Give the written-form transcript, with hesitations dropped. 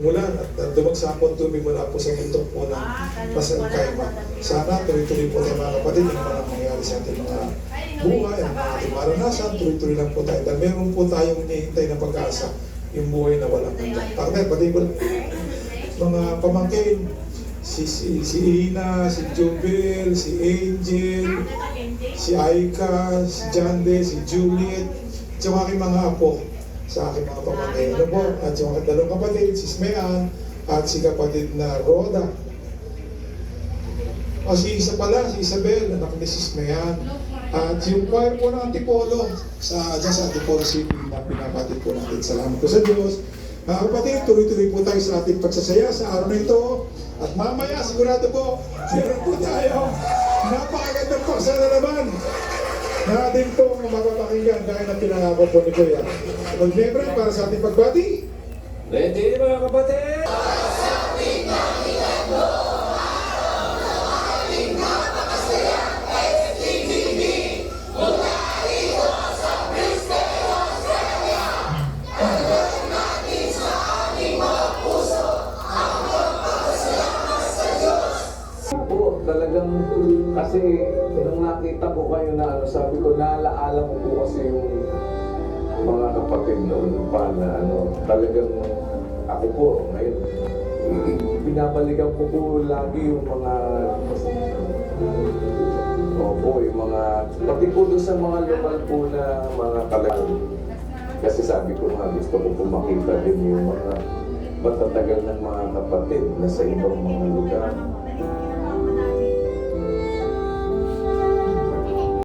umulan at dumagsa po ang tubig mula po sa bundok po ng Pasangkayma. Sana tuloy-tuloy po tayo mga kapatid yung mga mangyayari sa ating mga buhay, ang mga ating maranasan, tuloy-tuloy lang po tayo. Dahil meron po tayong hinihintay na pag-asa, yung buhay na walang hanggan. Partner, pati ko mga pamangkin, si Ina, si Jubel, si Angel, si Aika, si Jande, si Juliet, at yung aking mga apo sa aking mga pamangkin. Ano po? At yung aking dalawang kapatid, si Smean, at si kapatid na Roda. O si isa pala, si Isabel, anak ni si Smean. At yung choir po ng Antipolo, dyan sa Antipolo City na pinapatid po natin. Salamat po sa Diyos. Mga kapatid, tuloy-tuloy po tayo sa ating pagsasaya sa araw na ito. At mamaya, sigurado po, meron po tayo napakagandang paksa na naman na ating pong mapapakinggan dahil na pinangako po ni Kuya. Mag-membre para sa ating pagbati. Ready mga kapatid? Talagang kasi nung nakita ko kayo na sabi ko naalaala mo po kasi yung mga kapatid noon pa na talagang ako po ngayon binabalikan ko po lagi yung mga yung mga pati po doon sa mga lokal po na mga talagang kasi sabi ko nga gusto ko po makita din yung mga matatagal ng mga kapatid na sa ibang mga lugar.